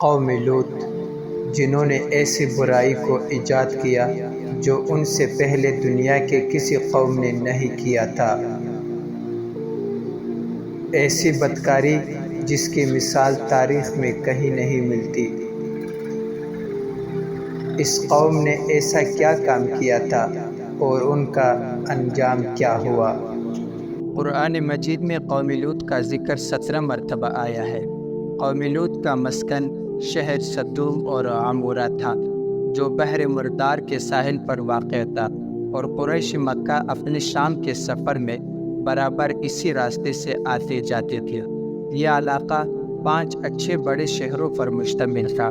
قوم لوط، جنہوں نے ایسی برائی کو ایجاد کیا جو ان سے پہلے دنیا کے کسی قوم نے نہیں کیا تھا، ایسی بدکاری جس کی مثال تاریخ میں کہیں نہیں ملتی۔ اس قوم نے ایسا کیا کام کیا تھا اور ان کا انجام کیا ہوا؟ قرآن مجید میں قوم لوط کا ذکر 17 مرتبہ آیا ہے۔ قوم لوط کا مسکن شہر صدوم اور عمورہ تھا، جو بحر مردار کے ساحل پر واقع تھا، اور قریش مکہ اپنے شام کے سفر میں برابر اسی راستے سے آتے جاتے تھے۔ یہ علاقہ 5 اچھے بڑے شہروں پر مشتمل تھا،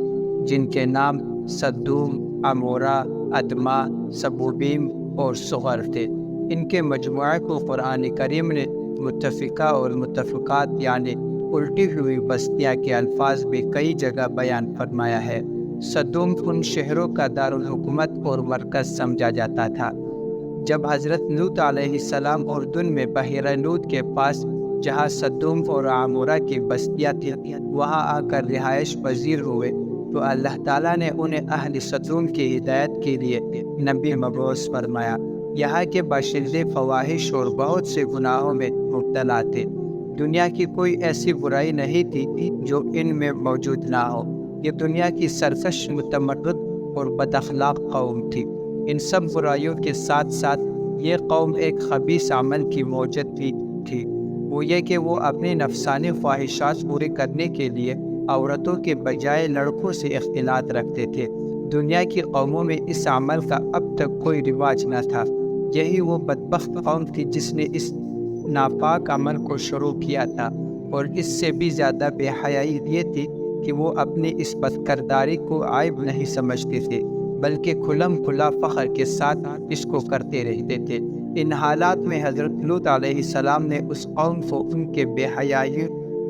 جن کے نام صدوم، عمورہ، ادما، سبوبیم اور صغر تھے۔ ان کے مجموعے کو قرآن کریم نے متفقہ اور متفقات یعنی الٹی ہوئی بستیاں کے الفاظ میں کئی جگہ بیان فرمایا ہے۔ صدوم ان شہروں کا دارالحکومت اور مرکز سمجھا جاتا تھا۔ جب حضرت لوط علیہ السلام اردن میں بحیرہ لوط کے پاس، جہاں صدوم اور عمورہ کی بستیاں تھیں، وہاں آ کر رہائش پذیر ہوئے تو اللہ تعالیٰ نے انہیں اہل صدوم کی ہدایت کے لیے نبی مبعوث فرمایا۔ یہاں کے باشندے فواحش اور بہت سے گناہوں میں مبتلا تھے۔ دنیا کی کوئی ایسی برائی نہیں تھی جو ان میں موجود نہ ہو۔ یہ دنیا کی سرکش، متمرد اور بد اخلاق قوم تھی۔ ان سب برائیوں کے ساتھ ساتھ یہ قوم ایک خبیث عمل کی موجد بھی تھی، وہ یہ کہ وہ اپنی نفسانی خواہشات پورے کرنے کے لیے عورتوں کے بجائے لڑکوں سے اختلاط رکھتے تھے۔ دنیا کی قوموں میں اس عمل کا اب تک کوئی رواج نہ تھا۔ یہی وہ بدبخت قوم تھی جس نے اس ناپاک عمل کو شروع کیا تھا، اور اس سے بھی زیادہ بے حیائی یہ تھی کہ وہ اپنی اس بد کرداری کو عیب نہیں سمجھتے تھے، بلکہ کھلم کھلا فخر کے ساتھ اس کو کرتے رہتے تھے۔ ان حالات میں حضرت لوط علیہ السلام نے اس قوم کو ان کے بے حیائی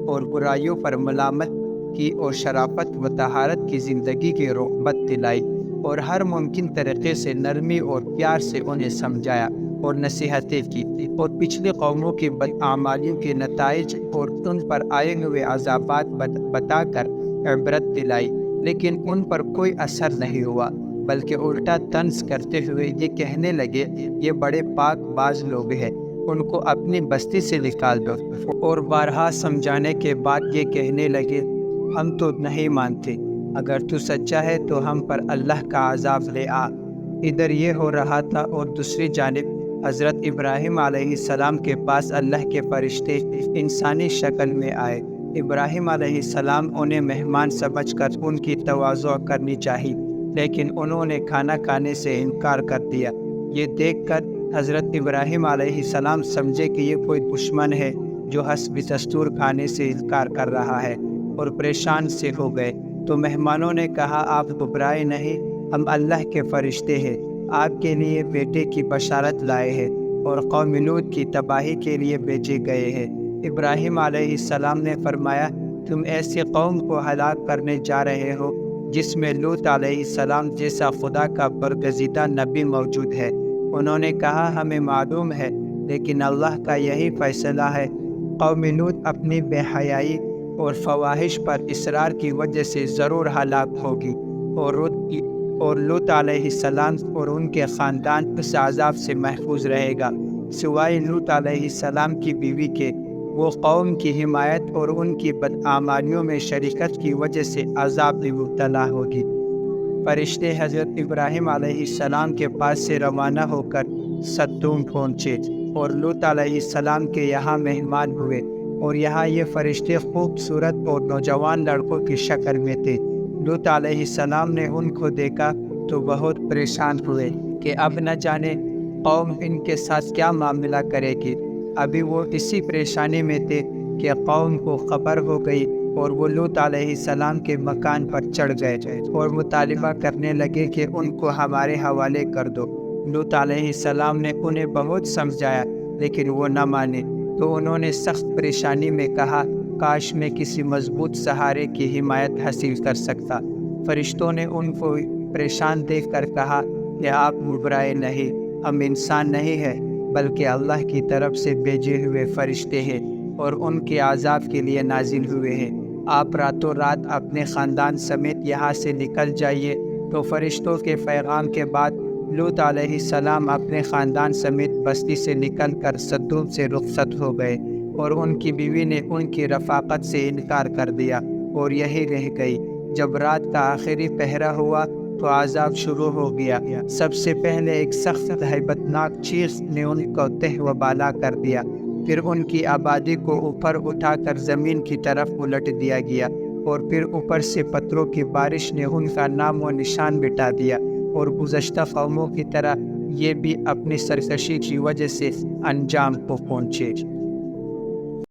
اور برائیوں پر ملامت کی اور شرافت و طہارت کی زندگی کی رغبت دلائی، اور ہر ممکن طریقے سے نرمی اور پیار سے انہیں سمجھایا اور نصیحتیں کی، اور پچھلی قوموں کی بدعمالیوں کے نتائج اور ان پر آئے ہوئے عذابات بتا کر عبرت دلائی، لیکن ان پر کوئی اثر نہیں ہوا، بلکہ الٹا طنز کرتے ہوئے یہ کہنے لگے، یہ بڑے پاک باز لوگ ہیں، ان کو اپنی بستی سے نکال دو، اور بارہا سمجھانے کے بعد یہ کہنے لگے، ہم تو نہیں مانتے، اگر تو سچا ہے تو ہم پر اللہ کا عذاب لے آ۔ ادھر یہ ہو رہا تھا، اور دوسری جانب حضرت ابراہیم علیہ السلام کے پاس اللہ کے فرشتے انسانی شکل میں آئے۔ ابراہیم علیہ السلام انہیں مہمان سمجھ کر ان کی تواضع کرنی چاہی، لیکن انہوں نے کھانا کھانے سے انکار کر دیا۔ یہ دیکھ کر حضرت ابراہیم علیہ السلام سمجھے کہ یہ کوئی دشمن ہے جو حسب دستور کھانے سے انکار کر رہا ہے، اور پریشان سے ہو گئے۔ تو مہمانوں نے کہا، آپ گھبرائے نہیں، ہم اللہ کے فرشتے ہیں، آپ کے لیے بیٹے کی بشارت لائے ہیں اور قوم لوط کی تباہی کے لیے بھیجے گئے ہیں۔ ابراہیم علیہ السلام نے فرمایا، تم ایسی قوم کو ہلاک کرنے جا رہے ہو جس میں لوط علیہ السلام جیسا خدا کا برگزیدہ نبی موجود ہے۔ انہوں نے کہا، ہمیں معلوم ہے، لیکن اللہ کا یہی فیصلہ ہے۔ قوم لوط اپنی بے حیائی اور فواحش پر اصرار کی وجہ سے ضرور ہلاک ہوگی، اور لوط علیہ السلام اور ان کے خاندان اس عذاب سے محفوظ رہے گا، سوائے لوط علیہ السلام کی بیوی کے۔ وہ قوم کی حمایت اور ان کی بدعمالیوں میں شریکت کی وجہ سے عذاب میں مبتلا ہوگی۔ فرشتے حضرت ابراہیم علیہ السلام کے پاس سے روانہ ہو کر صدوم پہنچے اور لوط علیہ السلام کے یہاں مہمان ہوئے، اور یہاں یہ فرشتے خوبصورت اور نوجوان لڑکوں کی شکل میں تھے۔ لوط علیہ السلام نے ان کو دیکھا تو بہت پریشان ہوئے کہ اب نہ جانے قوم ان کے ساتھ کیا معاملہ کرے گی۔ ابھی وہ اسی پریشانی میں تھے کہ قوم کو خبر ہو گئی، اور وہ لوط علیہ السلام کے مکان پر چڑھ گئے اور مطالبہ کرنے لگے کہ ان کو ہمارے حوالے کر دو۔ لوط علیہ السلام نے انہیں بہت سمجھایا، لیکن وہ نہ مانے، تو انہوں نے سخت پریشانی میں کہا، کاش میں کسی مضبوط سہارے کی حمایت حاصل کر سکتا۔ فرشتوں نے ان کو پریشان دیکھ کر کہا کہ آپ گھبرائے نہیں، ہم انسان نہیں ہیں، بلکہ اللہ کی طرف سے بھیجے ہوئے فرشتے ہیں، اور ان کے عذاب کے لیے نازل ہوئے ہیں۔ آپ راتوں رات اپنے خاندان سمیت یہاں سے نکل جائیے۔ تو فرشتوں کے پیغام کے بعد لوط علیہ السلام اپنے خاندان سمیت بستی سے نکل کر سدوم سے رخصت ہو گئے، اور ان کی بیوی نے ان کی رفاقت سے انکار کر دیا اور یہی رہ گئی۔ جب رات کا آخری پہرہ ہوا تو عذاب شروع ہو گیا۔ سب سے پہلے ایک سخت ہیبتناک چیخ نے ان کو تہ و بالا کر دیا، پھر ان کی آبادی کو اوپر اٹھا کر زمین کی طرف الٹ دیا گیا، اور پھر اوپر سے پتھروں کی بارش نے ان کا نام و نشان مٹا دیا، اور گزشتہ قوموں کی طرح یہ بھی اپنی سرکشی کی وجہ سے انجام کو پہنچے۔